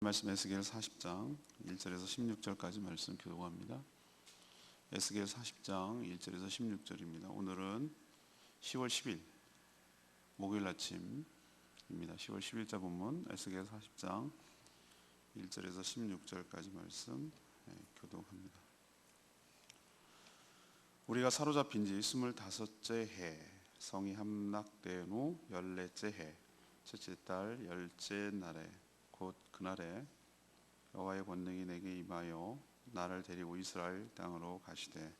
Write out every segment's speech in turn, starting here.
말씀 에스겔 40장 1절에서 16절까지 말씀 교독합니다. 에스겔 40장 1절에서 16절입니다. 오늘은 10월 10일 목요일 아침입니다. 10월 10일자 본문 에스겔 40장 1절에서 16절까지 말씀 교독합니다. 우리가 사로잡힌 지 25째 해 성이 함락된 후 14째 해 첫째 달 10째 날에 곧 그날에 여호와의 권능이 내게 임하여 나를 데리고 이스라엘 땅으로 가시되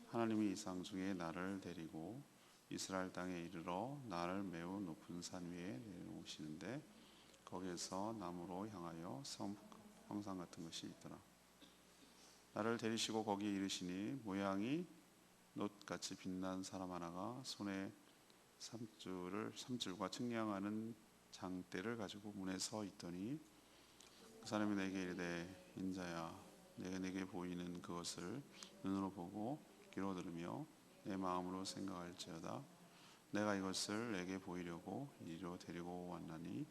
하나님이 이상 중에 나를 데리고 이스라엘 땅에 이르러 나를 매우 높은 산 위에 내려오시는데 거기에서 남으로 향하여 형상 같은 것이 있더라. 나를 데리시고 거기에 이르시니 모양이 놋같이 빛난 사람 하나가 손에 삼줄과 측량하는 장대를 가지고 문에 서 있더니 그 사람이 내게 이르되 인자야 내가 내게 보이는 그것을 눈으로 보고 귀로 들으며 내 마음으로 생각할지어다. 내가 이것을 내게 보이려고 이리로 데리고 왔나니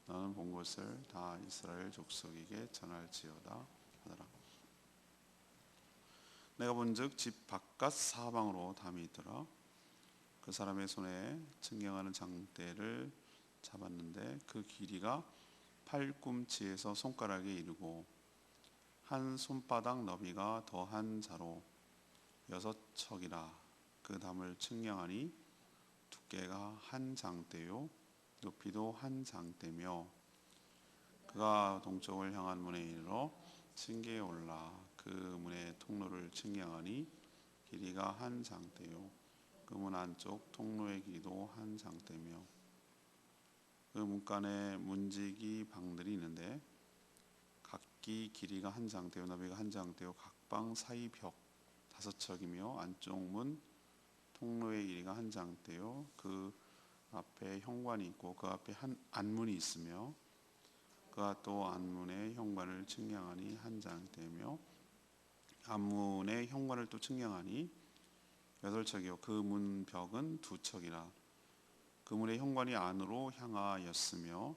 너는 본 것을 다 이스라엘 족속에게 전할지어다 하더라. 내가 본즉 집 바깥 사방으로 담이 있더라. 그 사람의 손에 측량하는 장대를 잡았는데 그 길이가 팔꿈치에서 손가락에 이르고 한 손바닥 너비가 더한 자로 6척이라. 그 담을 측량하니 두께가 한 장대요 높이도 한 장대며 그가 동쪽을 향한 문에 이르러 층계에 올라 그 문의 통로를 측량하니 길이가 한 장대요 그 문 안쪽 통로의 길이도 한 장대며 그 문간에 문지기 방들이 있는데 각기 길이가 한 장대요 너비가 한 장대요 각 방 사이 벽 5척이며 안쪽 문 통로의 길이가 한 장대요 그 앞에 현관이 있고 그 앞에 한 안문이 있으며 그가 또 안문의 현관을 측량하니 한 장대며 안문의 현관을 또 측량하니 8척이요 그 문 벽은 2척이라. 그 문의 현관이 안으로 향하였으며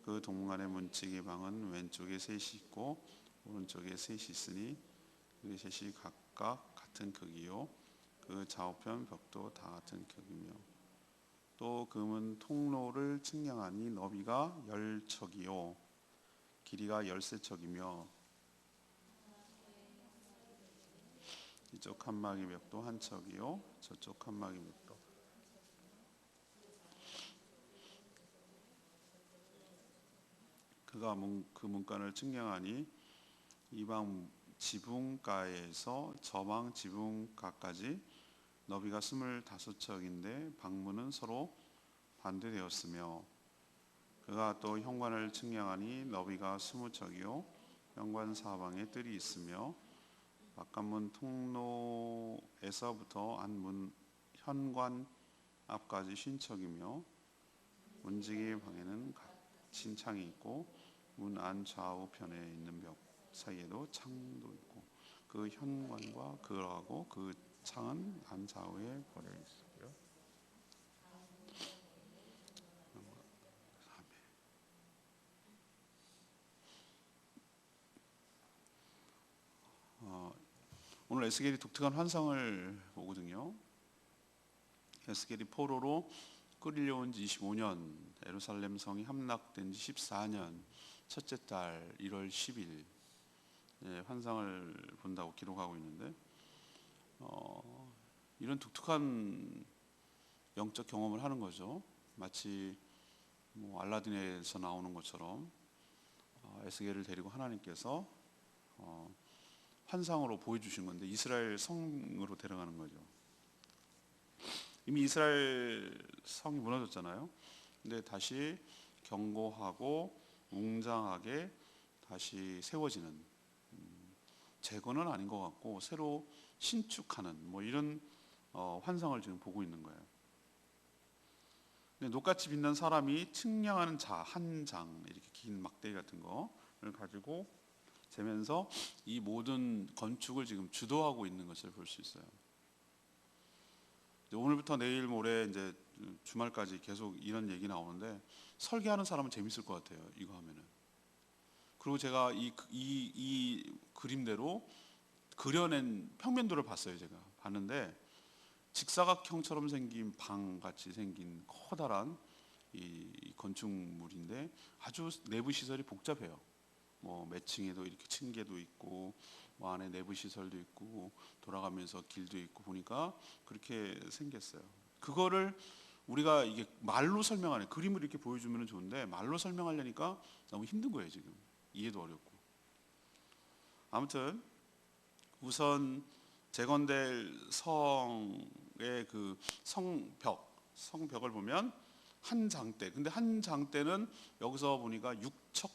그 동문간의 문지기 방은 왼쪽에 셋이 있고 오른쪽에 셋이 있으니 그 셋이 각각 같은 크기요 그 좌우편 벽도 다 같은 크기며 또 그 문 통로를 측량하니 너비가 10척이요 길이가 13척이며 이쪽 칸막이 벽도 한 척이요 저쪽 칸막이 벽도 그가 그 문간을 측량하니 이방 지붕가에서 저방 지붕가까지 너비가 25척인데 방문은 서로 반대되었으며 그가 또 현관을 측량하니 너비가 20척이요 현관 사방에 뜰이 있으며 바깥문 통로에서부터 안문 현관 앞까지 50척이며 문지기 방에는 신창이 있고 문 안 좌우편에 있는 벽 사이에도 창도 있고 그 현관과 그하고 그 창은 안 좌우에 벌여 있어요. 오늘 에스겔이 독특한 환상을 보거든요. 에스겔이 포로로 끌려온 지 25년, 예루살렘 성이 함락된 지 14년, 첫째 달 1월 10일 환상을 본다고 기록하고 있는데 이런 독특한 영적 경험을 하는 거죠. 마치 알라딘에서 나오는 것처럼 에스겔을 데리고 하나님께서 환상으로 보여주신 건데 이스라엘 성으로 데려가는 거죠. 이미 이스라엘 성이 무너졌잖아요. 근데 다시 견고하고 웅장하게 다시 세워지는 재건은 아닌 것 같고 새로 신축하는 이런 환상을 지금 보고 있는 거예요. 근데 녹같이 빛난 사람이 측량하는 한 장 이렇게 긴 막대기 같은 거를 가지고 재면서 이 모든 건축을 지금 주도하고 있는 것을 볼 수 있어요. 오늘부터 내일 모레 이제 주말까지 계속 이런 얘기 나오는데 설계하는 사람은 재밌을 것 같아요. 이거 하면은 그리고 제가 이 그림대로 그려낸 평면도를 봤어요. 제가 봤는데 직사각형처럼 생긴 방 같이 생긴 커다란 이 건축물인데 아주 내부 시설이 복잡해요. 뭐 매층에도 이렇게 층계도 있고 뭐 안에 내부 시설도 있고 돌아가면서 길도 있고 보니까 그렇게 생겼어요. 그거를 우리가 이게 말로 설명하는 그림을 이렇게 보여주면 좋은데 말로 설명하려니까 너무 힘든 거예요. 지금 이해도 어렵고. 아무튼 우선 재건될 성의 그 성벽을 보면 한 장대. 근데 한 장대는 여기서 보니까 6척,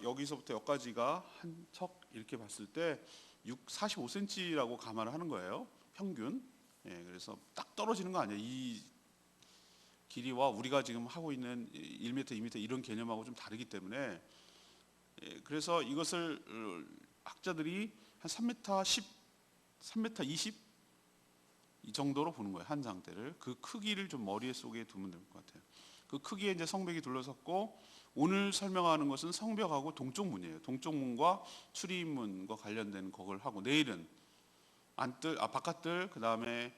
여기서부터 여기까지가 한 척 이렇게 봤을 때 45cm라고 감안을 하는 거예요. 평균. 예, 그래서 딱 떨어지는 거 아니에요. 이 길이와 우리가 지금 하고 있는 1m, 2m 이런 개념하고 좀 다르기 때문에 그래서 이것을 학자들이 한 3m 10, 3m 20 이 정도로 보는 거예요. 한 장대를. 그 크기를 좀 머릿속에 두면 될 것 같아요. 그 크기에 이제 성벽이 둘러섰고 오늘 설명하는 것은 성벽하고 동쪽 문이에요. 동쪽 문과 출입문과 관련된 그걸 하고 내일은 바깥들 그다음에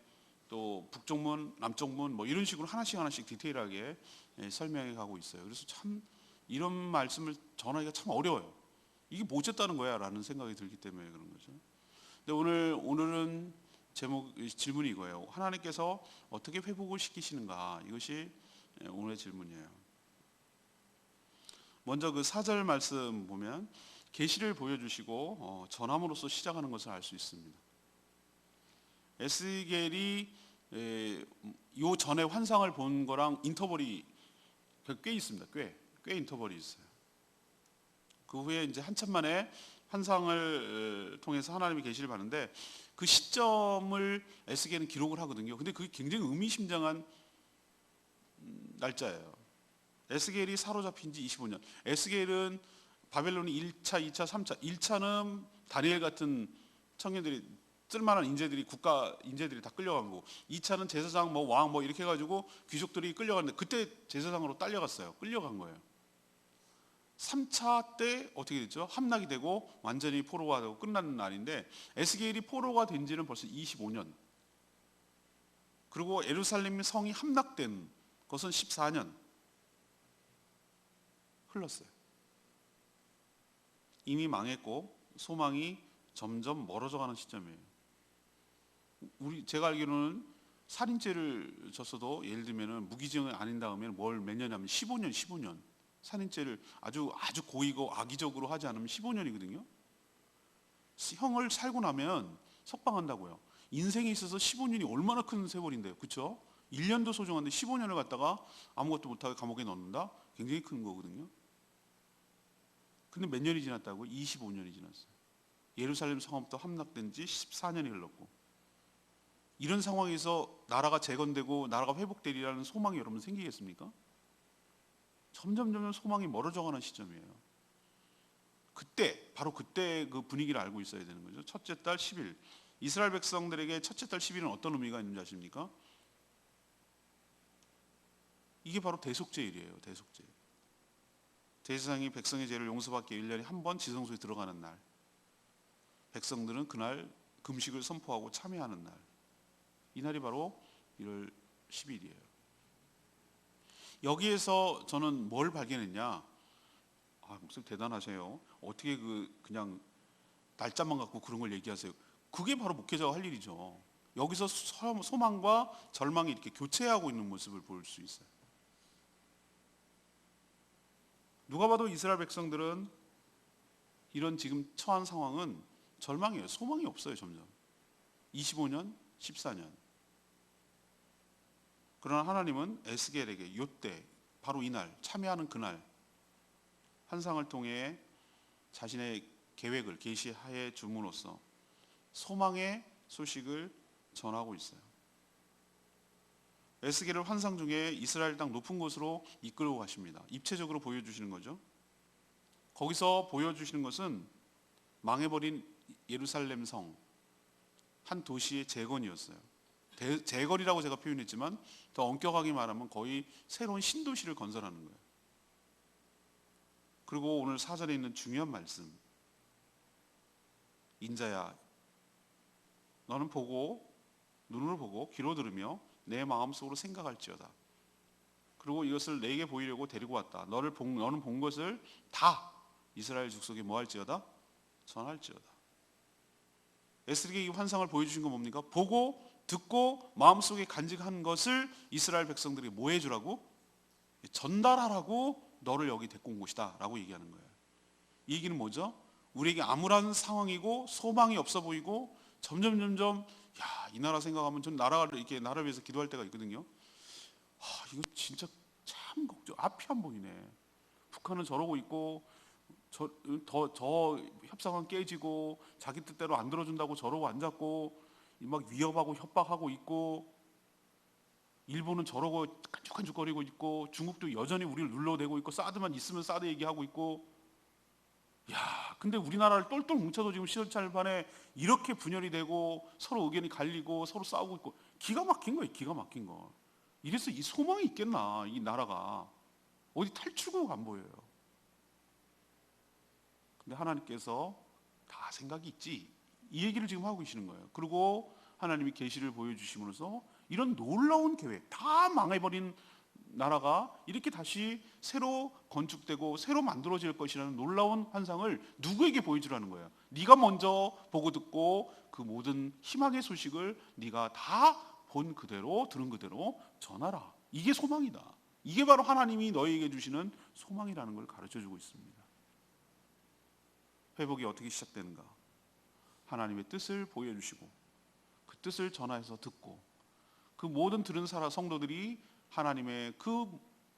또 북쪽 문, 남쪽 문 뭐 이런 식으로 하나씩 디테일하게 설명해 가고 있어요. 그래서 참 이런 말씀을 전하기가 참 어려워요. 이게 뭐였다는 거야 라는 생각이 들기 때문에 그런 거죠. 근데 오늘은 질문이 이거예요. 하나님께서 어떻게 회복을 시키시는가? 이것이 오늘의 질문이에요. 먼저 그 4절 말씀 보면 계시를 보여주시고 전함으로써 시작하는 것을 알 수 있습니다. 에스겔이 요 전에 환상을 본 거랑 인터벌이 꽤 있습니다. 꽤 인터벌이 있어요. 그 후에 이제 한참 만에 환상을 통해서 하나님의 계시를 받는데 그 시점을 에스겔은 기록을 하거든요. 근데 그게 굉장히 의미심장한 날짜예요. 에스겔이 사로잡힌 지 25년. 에스겔은 바벨론이 1차, 2차, 3차. 1차는 다니엘 같은 청년들이 쓸만한 국가 인재들이 다 끌려간 거고 2차는 제사장 뭐 왕 뭐 이렇게 해가지고 귀족들이 끌려갔는데 그때 제사장으로 딸려갔어요. 끌려간 거예요. 3차 때 어떻게 됐죠? 함락이 되고 완전히 포로가 되고 끝나는 날인데 에스겔이 포로가 된 지는 벌써 25년. 그리고 예루살렘 성이 함락된 것은 14년 흘렀어요. 이미 망했고 소망이 점점 멀어져가는 시점이에요. 제가 알기로는 살인죄를 졌어도 예를 들면은 무기징역이 아닌 다음에 몇 년이냐면 15년 살인죄를 아주 고의고 악의적으로 하지 않으면 15년이거든요. 형을 살고 나면 석방한다고요. 인생에 있어서 15년이 얼마나 큰 세월인데요. 그렇죠? 1년도 소중한데 15년을 갖다가 아무것도 못하게 감옥에 넣는다? 굉장히 큰 거거든요. 근데 몇 년이 지났다고? 25년이 지났어요. 예루살렘 성읍도 함락된 지 14년이 흘렀고 이런 상황에서 나라가 재건되고 나라가 회복되리라는 소망이 여러분 생기겠습니까? 점점 소망이 멀어져가는 시점이에요. 바로 그때 그 분위기를 알고 있어야 되는 거죠. 첫째 달 10일. 이스라엘 백성들에게 첫째 달 10일은 어떤 의미가 있는지 아십니까? 이게 바로 대속죄일이에요. 대속죄. 제사장이 백성의 죄를 용서받기 1년에 한 번 지성소에 들어가는 날. 백성들은 그날 금식을 선포하고 참여하는 날. 이 날이 바로 1월 10일이에요. 여기에서 저는 뭘 발견했냐? 목사님 대단하세요. 어떻게 그냥 날짜만 갖고 그런 걸 얘기하세요? 그게 바로 목회자가 할 일이죠. 여기서 소망과 절망이 이렇게 교체하고 있는 모습을 볼 수 있어요. 누가 봐도 이스라엘 백성들은 이런 지금 처한 상황은 절망이에요. 소망이 없어요. 점점 25년, 14년. 그러나 하나님은 에스겔에게 이때 바로 이날 참여하는 그날 환상을 통해 자신의 계획을 계시하에 줌으로써 소망의 소식을 전하고 있어요. 에스겔을 환상 중에 이스라엘 땅 높은 곳으로 이끌고 가십니다. 입체적으로 보여주시는 거죠. 거기서 보여주시는 것은 망해버린 예루살렘 성 한 도시의 재건이었어요. 재건이라고 제가 표현했지만 더 엄격하게 말하면 거의 새로운 신도시를 건설하는 거예요. 그리고 오늘 사절에 있는 중요한 말씀, 인자야 너는 보고 눈으로 보고 귀로 들으며 내 마음속으로 생각할지어다. 그리고 이것을 내게 보이려고 데리고 왔다. 너는 본 것을 다 이스라엘 족속에 뭐 할지어다? 전할지어다. 에스겔에게 이 환상을 보여주신 건 뭡니까? 보고 듣고 마음속에 간직한 것을 이스라엘 백성들에게 뭐 해주라고? 전달하라고 너를 여기 데리고 온 곳이다 라고 얘기하는 거예요. 이 얘기는 뭐죠? 우리에게 암울한 상황이고 소망이 없어 보이고 점점 이 나라 생각하면 전 나라를 이렇게 나라를 위해서 기도할 때가 있거든요. 이거 진짜 참 걱정. 앞이 안 보이네. 북한은 저러고 있고 저 협상은 깨지고 자기 뜻대로 안 들어준다고 저러고 앉았고 막 위협하고 협박하고 있고 일본은 저러고 깐죽깐죽거리고 있고 중국도 여전히 우리를 눌러대고 있고 사드만 있으면 사드 얘기하고 있고 근데 우리나라를 똘똘 뭉쳐도 지금 시설찰반에 이렇게 분열이 되고 서로 의견이 갈리고 서로 싸우고 있고 기가 막힌 거예요. 기가 막힌 거. 이래서 이 소망이 있겠나 이 나라가. 어디 탈출구가 안 보여요. 근데 하나님께서 다 생각이 있지 이 얘기를 지금 하고 계시는 거예요. 그리고 하나님이 계시를 보여주심으로써 이런 놀라운 계획, 다 망해버린 나라가 이렇게 다시 새로 건축되고 새로 만들어질 것이라는 놀라운 환상을 누구에게 보여주라는 거예요. 네가 먼저 보고 듣고 그 모든 희망의 소식을 네가 다 본 그대로 들은 그대로 전하라. 이게 소망이다. 이게 바로 하나님이 너희에게 주시는 소망이라는 걸 가르쳐주고 있습니다. 회복이 어떻게 시작되는가? 하나님의 뜻을 보여주시고 그 뜻을 전하여서 듣고 그 모든 들은 성도들이 하나님의 그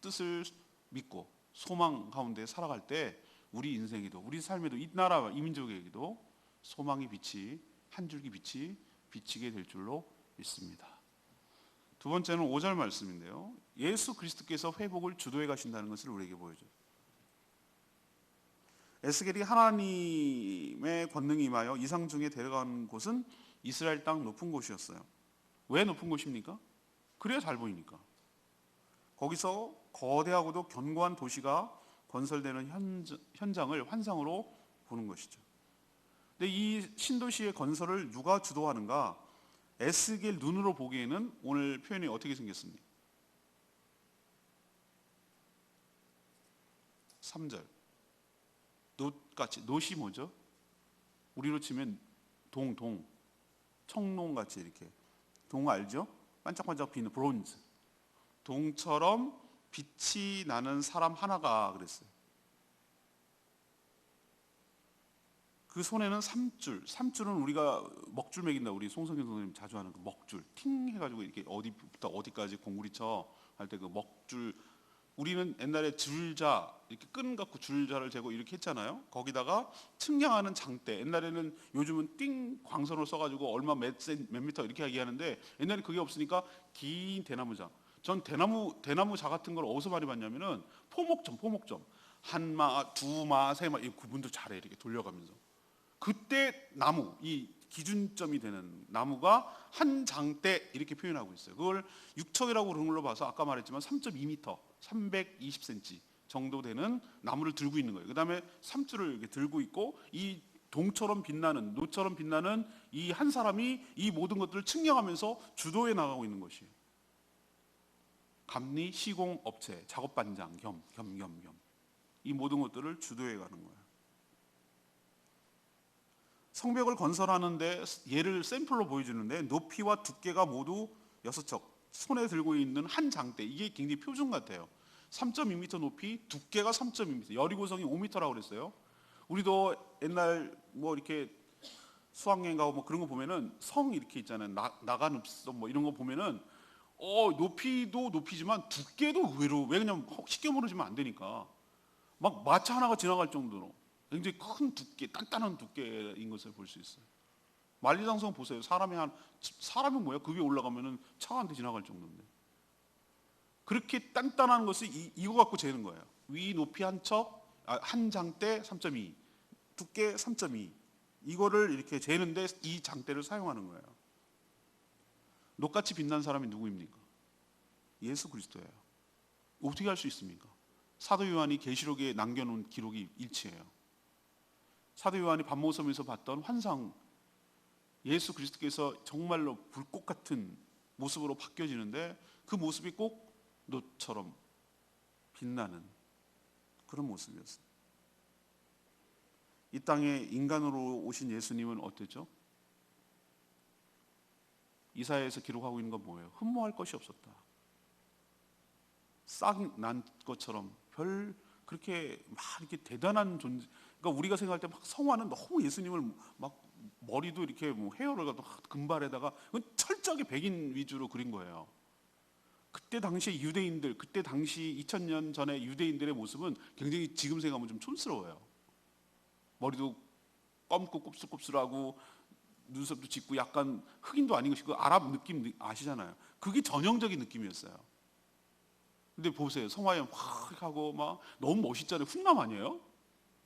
뜻을 믿고 소망 가운데 살아갈 때 우리 인생에도 우리 삶에도 이 나라와 이 민족에게도 소망의 빛이 한 줄기 빛이 비치게 될 줄로 믿습니다. 두 번째는 5절 말씀인데요. 예수 그리스도께서 회복을 주도해 가신다는 것을 우리에게 보여줘요. 에스겔이 하나님의 권능이 임하여 이상 중에 데려간 곳은 이스라엘 땅 높은 곳이었어요. 왜 높은 곳입니까? 그래야 잘 보이니까. 거기서 거대하고도 견고한 도시가 건설되는 현장을 환상으로 보는 것이죠. 근데 이 신도시의 건설을 누가 주도하는가? 에스겔 눈으로 보기에는 오늘 표현이 어떻게 생겼습니까? 3절 놋같이, 놋이 뭐죠? 우리로 치면 동 청농같이 이렇게 동 알죠? 반짝반짝 비는 브론즈 동처럼 빛이 나는 사람 하나가 그랬어요. 그 손에는 삼줄은 우리가 먹줄 먹인다. 우리 송성현 선생님 자주 하는 그 먹줄 팅 해가지고 이렇게 어디부터 어디까지 공구리 쳐 할 때 그 먹줄. 우리는 옛날에 줄자 이렇게 끈 갖고 줄자를 재고 이렇게 했잖아요. 거기다가 측량하는 장대. 옛날에는 요즘은 띵 광선을 써가지고 얼마 몇 미터 이렇게 얘기하는데 옛날에 그게 없으니까 긴 대나무자. 전 대나무 자 같은 걸 어디서 많이 봤냐면은 포목점 한 마, 두 마, 세 마 이 구분도 잘해 이렇게 돌려가면서. 그때 나무 이 기준점이 되는 나무가 한 장대 이렇게 표현하고 있어요. 그걸 육척이라고 그런 걸로 봐서 아까 말했지만 3.2m, 320cm 정도 되는 나무를 들고 있는 거예요. 그 다음에 삼줄을 이렇게 들고 있고 이 동처럼 빛나는 노처럼 빛나는 이 한 사람이 이 모든 것들을 측량하면서 주도해 나가고 있는 것이에요. 감리 시공 업체 작업 반장 겸 이 모든 것들을 주도해 가는 거예요. 성벽을 건설하는데 얘를 샘플로 보여주는데 높이와 두께가 모두 6척 손에 들고 있는 한 장대. 이게 굉장히 표준 같아요. 3.2m 높이, 두께가 3.2m, 여리고성이 5m라고 그랬어요. 우리도 옛날 뭐 이렇게 수학여행 가고 뭐 그런 거 보면은 성 이렇게 있잖아요. 나가늪섬 뭐 이런 거 보면은 높이도 높이지만 두께도 의외로, 왜냐면 쉽게 무너지면 안 되니까 막 마차 하나가 지나갈 정도로 굉장히 큰 두께, 단단한 두께인 것을 볼 수 있어요. 만리장성 보세요. 사람이 뭐야? 그 위에 올라가면은 차가 한 대 지나갈 정도인데. 그렇게 단단한 것을 이거 갖고 재는 거예요. 위 높이 한 장대 3.2, 두께 3.2. 이거를 이렇게 재는데 이 장대를 사용하는 거예요. 녹같이 빛난 사람이 누구입니까? 예수 그리스도예요. 어떻게 할 수 있습니까? 사도 요한이 계시록에 남겨놓은 기록이 일치해요. 사도 요한이 밤모섬에서 봤던 환상, 예수 그리스도께서 정말로 불꽃 같은 모습으로 바뀌어지는데 그 모습이 꼭 노처럼 빛나는 그런 모습이었어요. 이 땅에 인간으로 오신 예수님은 어땠죠? 이사야에서 기록하고 있는 건 뭐예요? 흠모할 것이 없었다. 싹 난 것처럼 별 그렇게 막 이렇게 대단한 존재. 그러니까 우리가 생각할 때 막 성화는 너무 예수님을 막 머리도 이렇게 뭐 헤어를 가도 금발에다가 철저하게 백인 위주로 그린 거예요. 그때 당시 유대인들, 그때 당시 2000년 전에 유대인들의 모습은 굉장히 지금 생각하면 좀 촌스러워요. 머리도 검고 곱슬곱슬하고 눈썹도 짙고 약간 흑인도 아닌 것이 그 아랍 느낌 아시잖아요. 그게 전형적인 느낌이었어요. 근데 보세요. 성화에 확 하고 막 너무 멋있잖아요. 훈남 아니에요?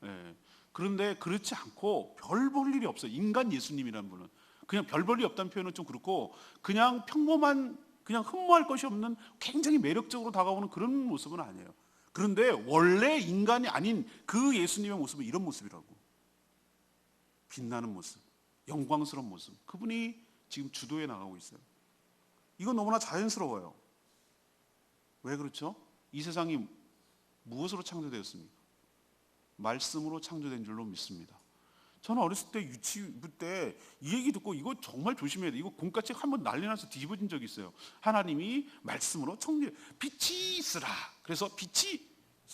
예. 그런데 그렇지 않고 별 볼 일이 없어요. 인간 예수님이라는 분은. 그냥 별 볼 일이 없다는 표현은 좀 그렇고 그냥 평범한 그냥 흠모할 것이 없는 굉장히 매력적으로 다가오는 그런 모습은 아니에요. 그런데 원래 인간이 아닌 그 예수님의 모습은 이런 모습이라고. 빛나는 모습, 영광스러운 모습. 그분이 지금 주도해 나가고 있어요. 이건 너무나 자연스러워요. 왜 그렇죠? 이 세상이 무엇으로 창조되었습니까? 말씀으로 창조된 줄로 믿습니다. 저는 어렸을 때 유치부 때 이 얘기 듣고 이거 정말 조심해야 돼. 이거 곰같이 한번 난리 나서 뒤집어진 적이 있어요. 하나님이 말씀으로 빛이 있으라. 그래서 빛이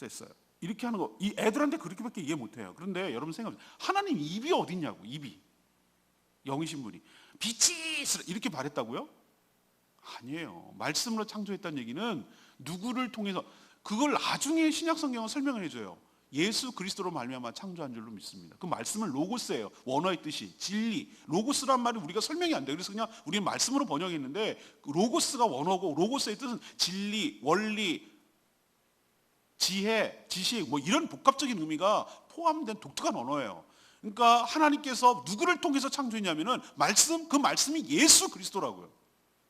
있어요. 이렇게 하는 거, 이 애들한테 그렇게밖에 이해 못해요. 그런데 여러분 생각해보세요. 하나님 입이 어딨냐고, 입이. 영이신 분이. 빛이 있으라. 이렇게 말했다고요? 아니에요. 말씀으로 창조했다는 얘기는 누구를 통해서, 그걸 나중에 신약 성경은 설명을 해줘요. 예수 그리스도로 말미암아 창조한 줄로 믿습니다. 그 말씀은 로고스예요. 원어의 뜻이 진리. 로고스란 말이 우리가 설명이 안 돼요. 그래서 그냥 우리는 말씀으로 번역했는데 로고스가 원어고 로고스의 뜻은 진리, 원리, 지혜, 지식 뭐 이런 복합적인 의미가 포함된 독특한 언어예요. 그러니까 하나님께서 누구를 통해서 창조했냐면은 그 말씀이 예수 그리스도라고요.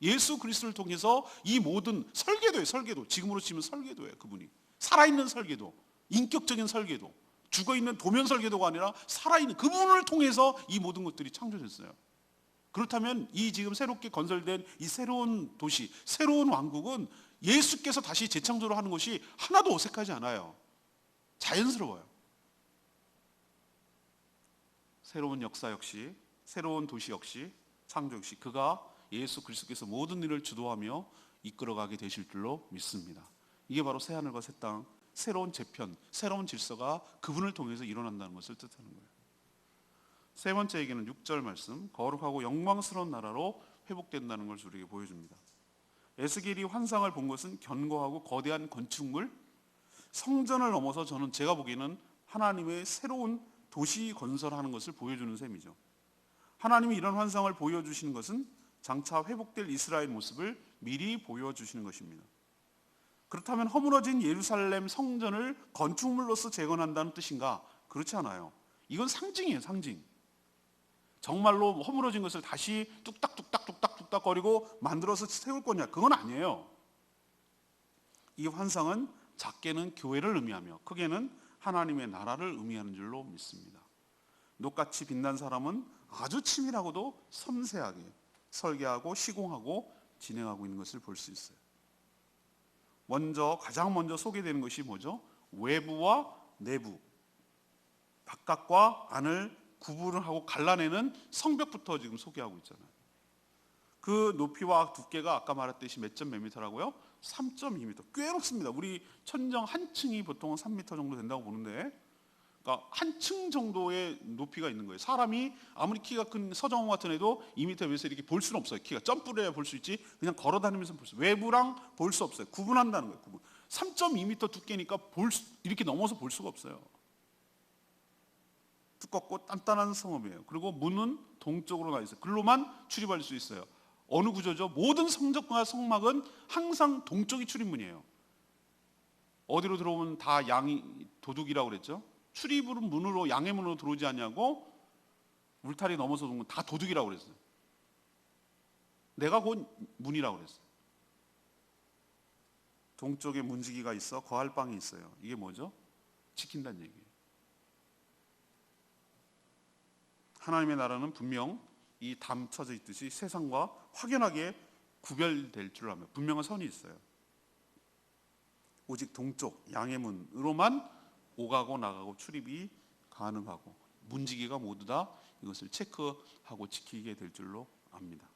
예수 그리스도를 통해서 이 모든 설계도예요. 설계도. 지금으로 치면 설계도예요. 그분이. 살아있는 설계도. 인격적인 설계도, 죽어있는 도면 설계도가 아니라 살아있는 그분을 통해서 이 모든 것들이 창조됐어요. 그렇다면 이 지금 새롭게 건설된 이 새로운 도시, 새로운 왕국은 예수께서 다시 재창조를 하는 것이 하나도 어색하지 않아요. 자연스러워요. 새로운 역사 역시, 새로운 도시 역시, 창조 역시 그가 예수 그리스도께서 모든 일을 주도하며 이끌어가게 되실 줄로 믿습니다. 이게 바로 새하늘과 새 땅, 새로운 재편, 새로운 질서가 그분을 통해서 일어난다는 것을 뜻하는 거예요. 세 번째 얘기는 6절 말씀, 거룩하고 영광스러운 나라로 회복된다는 걸 우리에게 보여줍니다. 에스겔이 환상을 본 것은 견고하고 거대한 건축물, 성전을 넘어서 제가 보기에는 하나님의 새로운 도시 건설하는 것을 보여주는 셈이죠. 하나님이 이런 환상을 보여주시는 것은 장차 회복될 이스라엘 모습을 미리 보여주시는 것입니다. 그렇다면 허물어진 예루살렘 성전을 건축물로서 재건한다는 뜻인가? 그렇지 않아요. 이건 상징이에요, 상징. 정말로 허물어진 것을 다시 뚝딱뚝딱 거리고 만들어서 세울 거냐? 그건 아니에요. 이 환상은 작게는 교회를 의미하며 크게는 하나님의 나라를 의미하는 줄로 믿습니다. 녹같이 빛난 사람은 아주 치밀하고도 섬세하게 설계하고 시공하고 진행하고 있는 것을 볼 수 있어요. 가장 먼저 소개되는 것이 뭐죠? 외부와 내부, 바깥과 안을 구분을 하고 갈라내는 성벽부터 지금 소개하고 있잖아요. 그 높이와 두께가 아까 말했듯이 몇 미터라고요? 3.2m. 꽤 높습니다. 우리 천정 한 층이 보통 3m 정도 된다고 보는데, 그러니까 한 층 정도의 높이가 있는 거예요. 사람이 아무리 키가 큰 서정훈 같은 애도 2m 위에서 이렇게 볼 수는 없어요. 키가 점프를 해야 볼 수 있지. 그냥 걸어 다니면서 볼 수 있어요. 외부랑 볼 수 없어요. 구분한다는 거예요. 구분. 3.2m 두께니까 이렇게 넘어서 볼 수가 없어요. 두껍고 단단한 성읍이에요. 그리고 문은 동쪽으로 나 있어요. 글로만 출입할 수 있어요. 어느 구조죠? 모든 성전과 성막은 항상 동쪽이 출입문이에요. 어디로 들어오면 다 양이 도둑이라고 그랬죠? 출입으로 문으로 양의 문으로 들어오지 않냐고 울타리 넘어서 들어오면 다 도둑이라고 그랬어요. 내가 곧 문이라고 그랬어요. 동쪽에 문지기가 있어 거할 빵이 있어요. 이게 뭐죠? 지킨다는 얘기예요. 하나님의 나라는 분명 이 담 쳐져 있듯이 세상과 확연하게 구별될 줄 알아요. 분명한 선이 있어요. 오직 동쪽 양의 문으로만 오가고 나가고 출입이 가능하고 문지기가 모두 다 이것을 체크하고 지키게 될 줄로 압니다.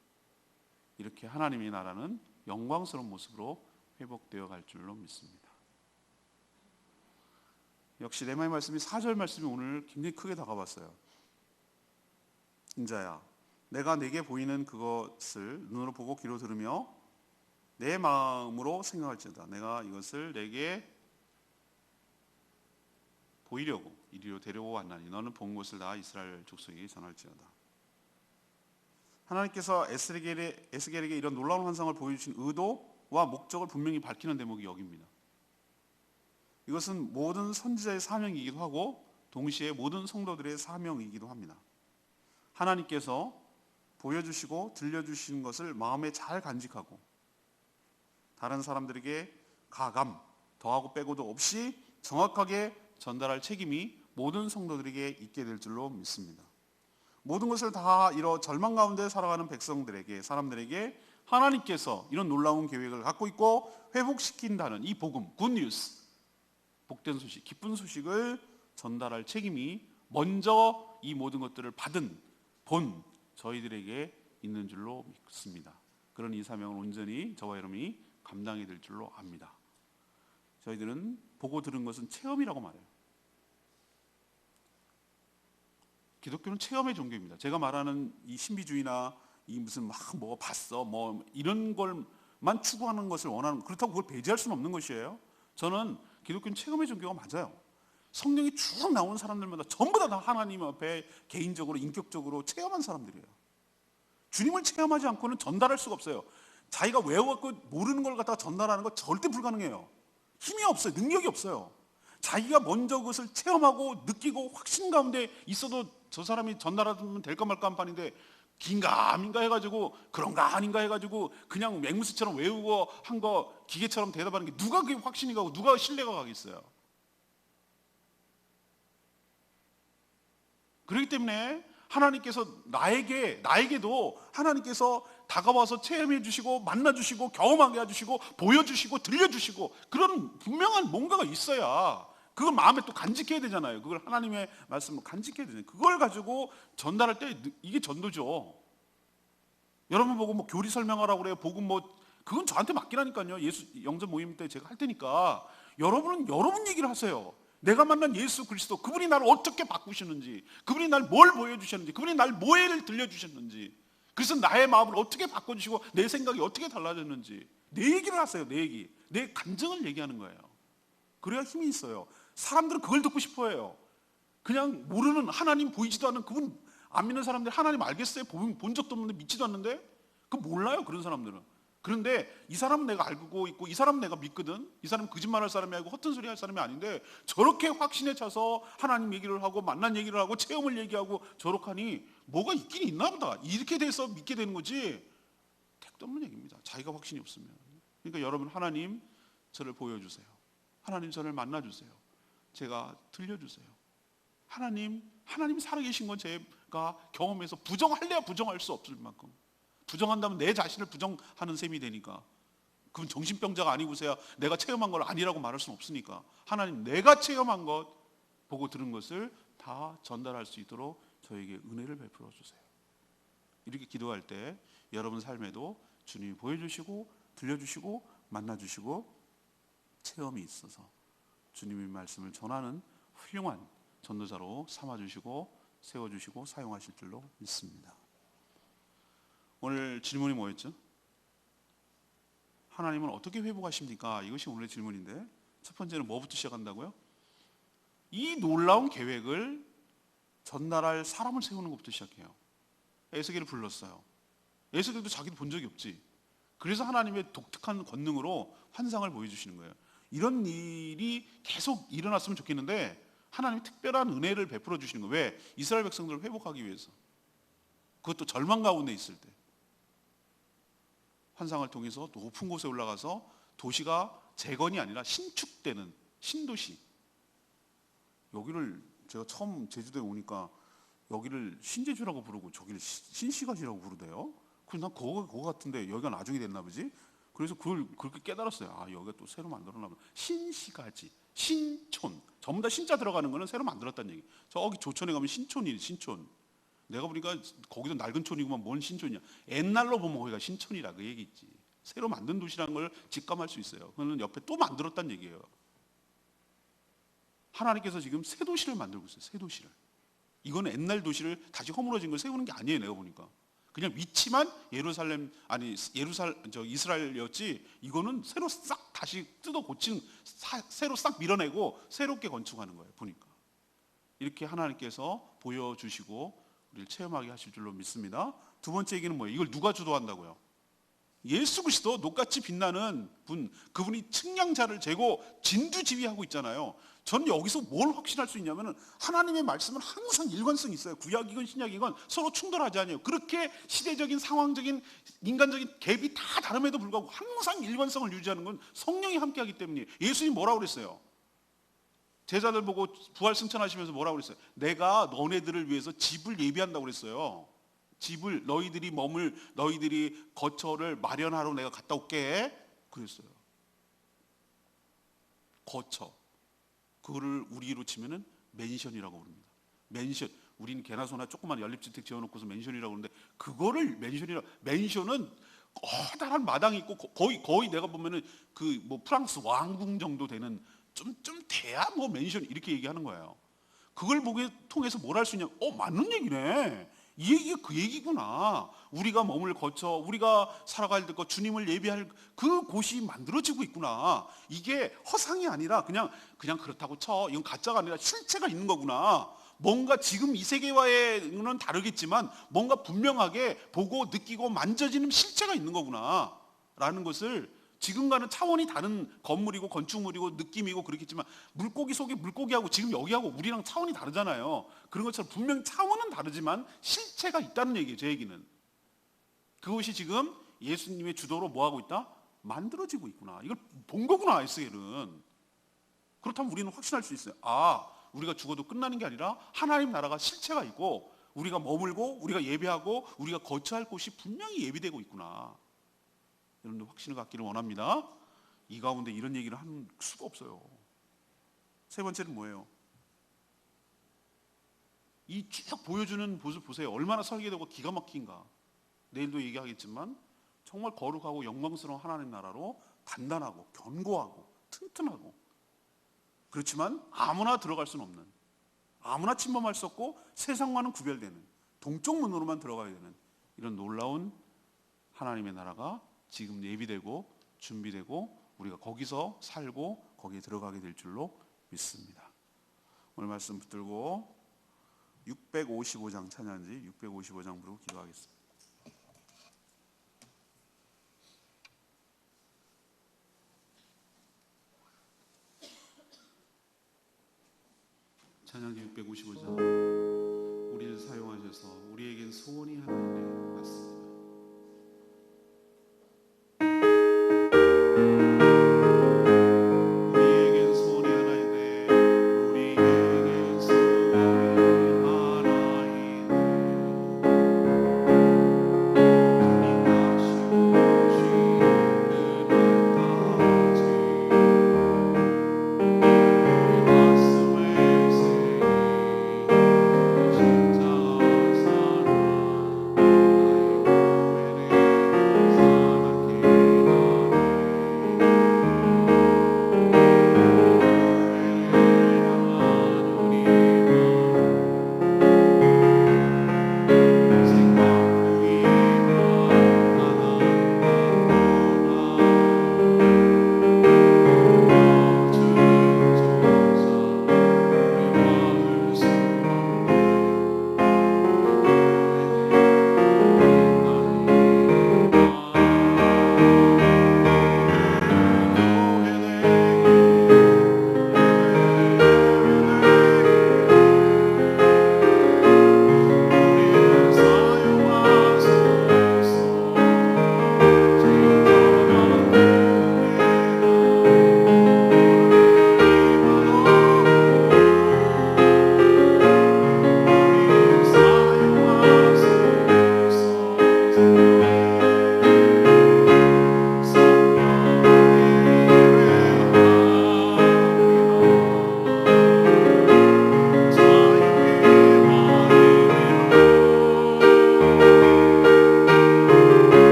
이렇게 하나님의 나라는 영광스러운 모습으로 회복되어 갈 줄로 믿습니다. 역시 레마의 말씀이 4절 말씀이 오늘 굉장히 크게 다가왔어요. 인자야, 내가 내게 보이는 그것을 눈으로 보고 귀로 들으며 내 마음으로 생각할지어다. 내가 이것을 내게 보이려고 이리로 데려고 왔나니 너는 본 것을 다 이스라엘 족속에게 전할지어다. 하나님께서 에스겔에게 이런 놀라운 환상을 보여주신 의도와 목적을 분명히 밝히는 대목이 여기입니다. 이것은 모든 선지자의 사명이기도 하고 동시에 모든 성도들의 사명이기도 합니다. 하나님께서 보여주시고 들려주시는 것을 마음에 잘 간직하고 다른 사람들에게 가감, 더하고 빼고도 없이 정확하게 전달할 책임이 모든 성도들에게 있게 될 줄로 믿습니다. 모든 것을 다 잃어 절망 가운데 살아가는 백성들에게, 사람들에게 하나님께서 이런 놀라운 계획을 갖고 있고 회복시킨다는 이 복음, 굿뉴스, 복된 소식, 기쁜 소식을 전달할 책임이 먼저 이 모든 것들을 받은 본 저희들에게 있는 줄로 믿습니다. 그런 이 사명을 온전히 저와 여러분이 감당이 될 줄로 압니다. 저희들은 보고 들은 것은 체험이라고 말해요. 기독교는 체험의 종교입니다. 제가 말하는 이 신비주의나 이 무슨 막 뭐 봤어 뭐 이런 걸만 추구하는 것을 원하는, 그렇다고 그걸 배제할 수는 없는 것이에요. 저는 기독교는 체험의 종교가 맞아요. 성령이 쭉 나오는 사람들마다 전부 다 하나님 앞에 개인적으로 인격적으로 체험한 사람들이에요. 주님을 체험하지 않고는 전달할 수가 없어요. 자기가 외워갖고 모르는 걸 갖다가 전달하는 거 절대 불가능해요. 힘이 없어요. 능력이 없어요. 자기가 먼저 그것을 체험하고 느끼고 확신 가운데 있어도 저 사람이 전달하면 될까 말까 한 판인데 긴가 아닌가 해가지고 그런가 아닌가 해가지고 그냥 맹무새처럼 외우고 한 거 기계처럼 대답하는 게 누가 그게 확신이 가고 누가 신뢰가 가겠어요. 그렇기 때문에 하나님께서 나에게도 하나님께서 다가와서 체험해 주시고 만나 주시고 경험하게 해주시고 보여주시고 들려주시고 그런 분명한 뭔가가 있어야 그걸 마음에 또 간직해야 되잖아요. 그걸 하나님의 말씀을 간직해야 되잖아요. 그걸 가지고 전달할 때 이게 전도죠. 여러분 보고 뭐 교리 설명하라고 그래요. 복음 뭐 그건 저한테 맡기라니까요. 예수 영접 모임 때 제가 할 테니까 여러분은 여러분 얘기를 하세요. 내가 만난 예수 그리스도, 그분이 나를 어떻게 바꾸시는지, 그분이 날 뭘 보여주셨는지, 그분이 날 뭐를 들려주셨는지, 그래서 나의 마음을 어떻게 바꿔주시고 내 생각이 어떻게 달라졌는지 내 얘기를 하세요. 내 얘기, 내 감정을 얘기하는 거예요. 그래야 힘이 있어요. 사람들은 그걸 듣고 싶어해요. 그냥 모르는, 하나님 보이지도 않는 그분 안 믿는 사람들 하나님 알겠어요? 본 적도 없는데 믿지도 않는데 그거 몰라요. 그런 사람들은. 그런데 이 사람은 내가 알고 있고 이 사람은 내가 믿거든. 이 사람은 거짓말할 사람이 아니고 헛된 소리 할 사람이 아닌데 저렇게 확신에 차서 하나님 얘기를 하고 만난 얘기를 하고 체험을 얘기하고 저렇게 뭐가 있긴 있나 보다. 이렇게 돼서 믿게 되는 거지 택도 없는 얘기입니다. 자기가 확신이 없으면. 그러니까 여러분, 하나님 저를 보여주세요. 하나님 저를 만나주세요. 제가 들려주세요. 하나님 살아계신 건 제가 경험해서 부정할래야 부정할 수 없을 만큼, 부정한다면 내 자신을 부정하는 셈이 되니까, 그건 정신병자가 아니고서야 내가 체험한 걸 아니라고 말할 수는 없으니까 하나님 내가 체험한 것, 보고 들은 것을 다 전달할 수 있도록 저에게 은혜를 베풀어 주세요. 이렇게 기도할 때 여러분 삶에도 주님이 보여주시고 들려주시고 만나주시고 체험이 있어서 주님의 말씀을 전하는 훌륭한 전도자로 삼아주시고 세워주시고 사용하실 줄로 믿습니다. 오늘 질문이 뭐였죠? 하나님은 어떻게 회복하십니까? 이것이 오늘의 질문인데, 첫 번째는 뭐부터 시작한다고요? 이 놀라운 계획을 전달할 사람을 세우는 것부터 시작해요. 에스겔을 불렀어요. 에스겔도 자기도 본 적이 없지. 그래서 하나님의 독특한 권능으로 환상을 보여주시는 거예요. 이런 일이 계속 일어났으면 좋겠는데 하나님이 특별한 은혜를 베풀어 주시는 거예요. 왜? 이스라엘 백성들을 회복하기 위해서. 그것도 절망 가운데 있을 때 환상을 통해서 높은 곳에 올라가서 도시가 재건이 아니라 신축되는 신도시. 여기를 제가 처음 제주도에 오니까 여기를 신제주라고 부르고 저기를 신시가지라고 부르대요. 그래서 난 그거 같은데 여기가 나중에 됐나 보지. 그래서 그걸 그렇게 깨달았어요. 아, 여기가 또 새로 만들어놨나 보다. 신시가지, 신촌, 전부 다 신자 들어가는 거는 새로 만들었다는 얘기. 저기 조촌에 가면 신촌이 신촌. 내가 보니까 거기도 낡은 촌이구만. 뭔 신촌이야. 옛날로 보면 거기가 신촌이라 그 얘기 있지. 새로 만든 도시라는 걸 직감할 수 있어요. 그거는 옆에 또 만들었다는 얘기예요. 하나님께서 지금 새 도시를 만들고 있어요. 새 도시를. 이거는 옛날 도시를 다시 허물어진 걸 세우는 게 아니에요. 내가 보니까 그냥 위치만 예루살렘 아니 이스라엘이었지. 이거는 새로 싹 다시 뜯어 고친, 새로 싹 밀어내고 새롭게 건축하는 거예요. 보니까 이렇게 하나님께서 보여주시고 우리를 체험하게 하실 줄로 믿습니다. 두 번째 얘기는 뭐예요? 이걸 누가 주도한다고요? 예수 그리스도 녹같이 빛나는 분, 그분이 측량자를 재고 진두지휘하고 있잖아요. 저는 여기서 뭘 확신할 수 있냐면 하나님의 말씀은 항상 일관성이 있어요. 구약이건 신약이건 서로 충돌하지 않아요. 그렇게 시대적인 상황적인 인간적인 갭이 다 다름에도 불구하고 항상 일관성을 유지하는 건 성령이 함께하기 때문이에요. 예수님이 뭐라고 그랬어요? 제자들 보고 부활 승천하시면서 뭐라고 그랬어요? 내가 너네들을 위해서 집을 예비한다고 그랬어요. 집을 너희들이 거처를 마련하러 내가 갔다 올게 그랬어요. 거처, 그거를 우리로 치면은 맨션이라고 부릅니다. 맨션. 우리는 개나 소나 조그만 연립주택 지어놓고서 맨션이라고 그러는데 그거를 맨션은 커다란 마당이 있고 거의 내가 보면은 그 뭐 프랑스 왕궁 정도 되는 좀 돼야 뭐 맨션 이렇게 얘기하는 거예요. 그걸 보게 통해서 뭘 할 수 있냐? 맞는 얘기네. 이 얘기가 그 얘기구나. 우리가 머물 거처, 우리가 살아갈 것, 주님을 예비할 그 곳이 만들어지고 있구나. 이게 허상이 아니라 그냥 그렇다고 쳐. 이건 가짜가 아니라 실체가 있는 거구나. 뭔가 지금 이 세계와는 다르겠지만 뭔가 분명하게 보고 느끼고 만져지는 실체가 있는 거구나 라는 것을, 지금과는 차원이 다른 건물이고 건축물이고 느낌이고 그렇겠지만 물고기 속에 물고기하고 지금 여기하고 우리랑 차원이 다르잖아요. 그런 것처럼 분명히 차원은 다르지만 실체가 있다는 얘기예요. 제 얘기는 그것이 지금 예수님의 주도로 뭐하고 있다? 만들어지고 있구나. 이걸 본 거구나. 에스겔은. 그렇다면 우리는 확신할 수 있어요. 우리가 죽어도 끝나는 게 아니라 하나님 나라가 실체가 있고 우리가 머물고 우리가 예배하고 우리가 거처할 곳이 분명히 예비되고 있구나. 여러분들 확신을 갖기를 원합니다. 이 가운데 이런 얘기를 할 수가 없어요. 세 번째는 뭐예요? 이 쭉 보여주는 모습 보세요. 얼마나 설계되고 기가 막힌가. 내일도 얘기하겠지만 정말 거룩하고 영광스러운 하나님 나라로 단단하고 견고하고 튼튼하고, 그렇지만 아무나 들어갈 수는 없는, 아무나 침범할 수 없고 세상과는 구별되는 동쪽 문으로만 들어가야 되는 이런 놀라운 하나님의 나라가 지금 예비되고 준비되고 우리가 거기서 살고 거기에 들어가게 될 줄로 믿습니다. 오늘 말씀 붙들고 655장 찬양지 655장 부르고 기도하겠습니다. 찬양지 655장, 우리를 사용하셔서 우리에겐 소원이 하나 있네. 맞습니다.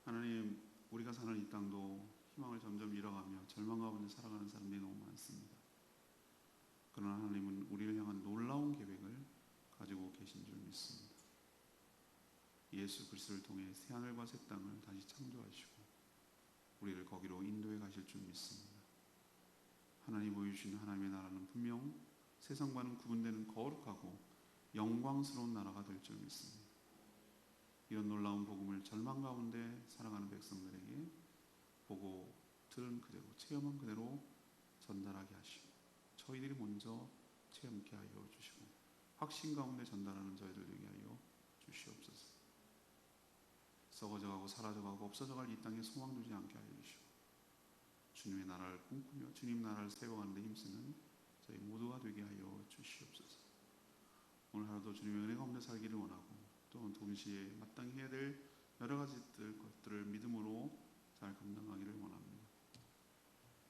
하나님, 우리가 사는 이 땅도 희망을 점점 잃어가며 절망 가운데 살아가는 사람들이 너무 많습니다. 그러나 하나님은 우리를 향한 놀라운 계획을 가지고 계신 줄 믿습니다. 예수 그리스도를 통해 새 하늘과 새 땅을 다시 창조하시고 우리를 거기로 인도해 가실 줄 믿습니다. 하나님 보여주신 하나님의 나라는 분명 세상과는 구분되는 거룩하고 영광스러운 나라가 될 줄 믿습니다. 이런 놀라운 복음을 절망 가운데 살아가는 백성들에게 보고 들은 그대로 체험한 그대로 전달하게 하시고 저희들이 먼저 체험케 하여 주시고 확신 가운데 전달하는 저희들 되게 하여 주시옵소서. 썩어져가고 사라져가고 없어져갈 이 땅에 소망 두지 않게 하여 주시고 주님의 나라를 꿈꾸며 주님 나라를 세워가는 데 힘쓰는 저희 모두가 되게 하여 주시옵소서. 오늘 하루도 주님의 은혜 가운데 살기를 원하고 또 동시에 마땅히 해야 될 여러 가지 것들을 믿음으로 잘 감당하기를 원합니다.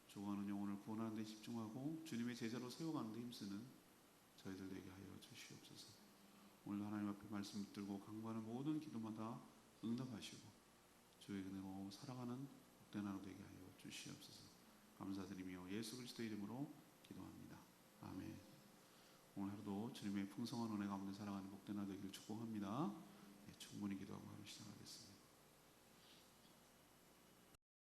죽어가는 영혼을 구원하는 데 집중하고 주님의 제자로 세워가는 데 힘쓰는 저희들 되게 하여 주시옵소서. 오늘 하나님 앞에 말씀 붙들고 간구하는 모든 기도마다 응답하시고 주의 은혜로 살아가는 복된 하루 되게 하여 주시옵소서. 감사드리며 예수 그리스도 이름으로 기도합니다. 아멘. 오늘 하루도 주님의 풍성한 은혜 가운데 살아가는 복된 하루 되기를 축복합니다. 네, 충분히 기도하고 하루 시작하겠습니다.